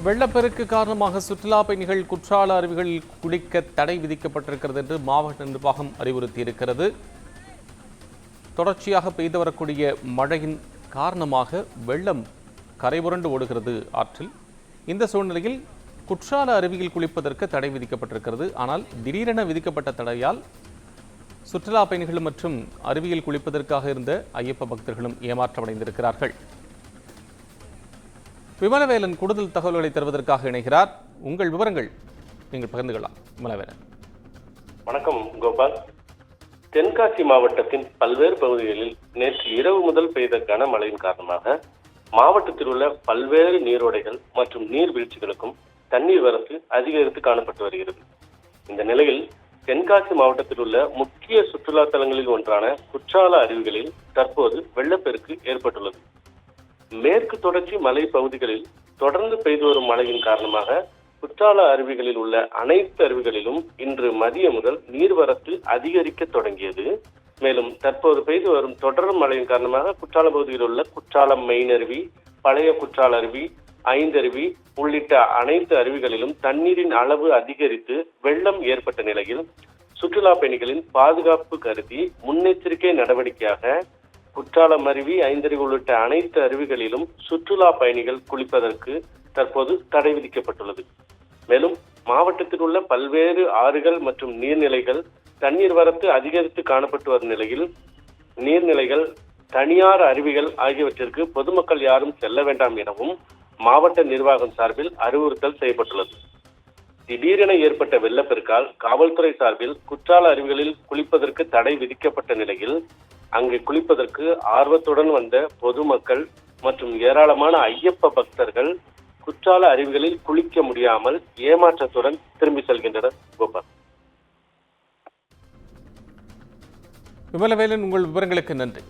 வெள்ளப்பெருக்கு காரணமாக சுற்றுலா பயணிகள் குற்றால அருவிகளில் குளிக்க தடை விதிக்கப்பட்டிருக்கிறது என்று மாவட்ட நிர்வாகம் அறிவுறுத்தியிருக்கிறது. தொடர்ச்சியாக பெய்து வரக்கூடிய மழையின் காரணமாக வெள்ளம் கரைபுரண்டு ஓடுகிறது ஆற்றில். இந்த சூழ்நிலையில் குற்றால அருவியில் குளிப்பதற்கு தடை விதிக்கப்பட்டிருக்கிறது. ஆனால் திடீரென விதிக்கப்பட்ட தடையால் சுற்றுலா பயணிகள் மற்றும் அருவியில் குளிப்பதற்காக இருந்த ஐயப்ப பக்தர்களும் ஏமாற்றமடைந்திருக்கிறார்கள். விமலவேலன் கூடுதல் தகவல்களை தருவதற்காக இணைகிறார். உங்கள் விவரங்கள் நீங்கள் பகிர்ந்து கொள்ளலாம். விமலவேலன். வணக்கம் கோபால். தென்காசி மாவட்டத்தின் பல்வேறு பகுதிகளில் நேற்று இரவு முதல் பெய்த கனமழையின் காரணமாக மாவட்டத்தில் உள்ள பல்வேறு நீரோடைகள் மற்றும் நீர்வீழ்ச்சிகளுக்கும் தண்ணீர் வரத்து அதிகரித்து காணப்பட்டு வருகிறது. இந்த நிலையில் தென்காசி மாவட்டத்தில் உள்ள முக்கிய சுற்றுலா தலங்களில் ஒன்றான குற்றால அருவிகளில் தற்போது வெள்ளப்பெருக்கு ஏற்பட்டுள்ளது. மேற்கு தொடர்ச்சி மலை பகுதிகளில் தொடர்ந்து பெய்து வரும் மழையின் காரணமாக குற்றால அருவிகளில் உள்ள அனைத்து அருவிகளிலும் இன்று மதியம் முதல் நீர்வரத்து அதிகரிக்க தொடங்கியது. மேலும் தற்போது பெய்து வரும் தொடர் மழையின் காரணமாக குற்றால பகுதியில் உள்ள குற்றாலம் மெயின் அருவி, பழைய குற்றால அருவி, ஐந்தருவி உள்ளிட்ட அனைத்து அருவிகளிலும் தண்ணீரின் அளவு அதிகரித்து வெள்ளம் ஏற்பட்ட நிலையில் சுற்றுலா பயணிகளின் பாதுகாப்பு கருதி முன்னெச்சரிக்கை நடவடிக்கையாக குற்றாலம் அருவி, ஐந்தருவி உள்ளிட்ட அனைத்து அருவிகளிலும் சுற்றுலா பயணிகள் குளிப்பதற்கு தற்போது தடை விதிக்கப்பட்டுள்ளது. மேலும் மாவட்டத்தில் உள்ள பல்வேறு ஆறுகள் மற்றும் நீர்நிலைகள் தண்ணீர் வரத்து அதிகரித்து காணப்பட்டு வரும் நிலையில் நீர்நிலைகள், தனியார் அருவிகள் ஆகியவற்றிற்கு பொதுமக்கள் யாரும் செல்ல வேண்டாம் எனவும் மாவட்ட நிர்வாகம் சார்பில் அறிவுறுத்தல் செய்யப்பட்டுள்ளது. திடீரென ஏற்பட்ட வெள்ளப்பெருக்கால் காவல்துறை சார்பில் குற்றால அருவிகளில் குளிப்பதற்கு தடை விதிக்கப்பட்ட நிலையில் அங்கு குளிப்பதற்கு ஆர்வத்துடன் வந்த பொதுமக்கள் மற்றும் ஏராளமான ஐயப்ப பக்தர்கள் குற்றால அருவிகளில் குளிக்க முடியாமல் ஏமாற்றத்துடன் திரும்பி செல்கின்றனர். கோபால். விமலவேலன், உங்கள் விவரங்களுக்கு நன்றி.